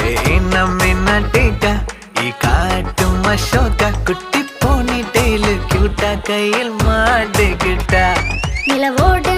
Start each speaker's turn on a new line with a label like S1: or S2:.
S1: நம்ம டேட்டா காட்டும் அசோகா குட்டி போனி டெய்லு கியூட்டா கையில் மாட்டுக்கிட்டா
S2: நிலவோடு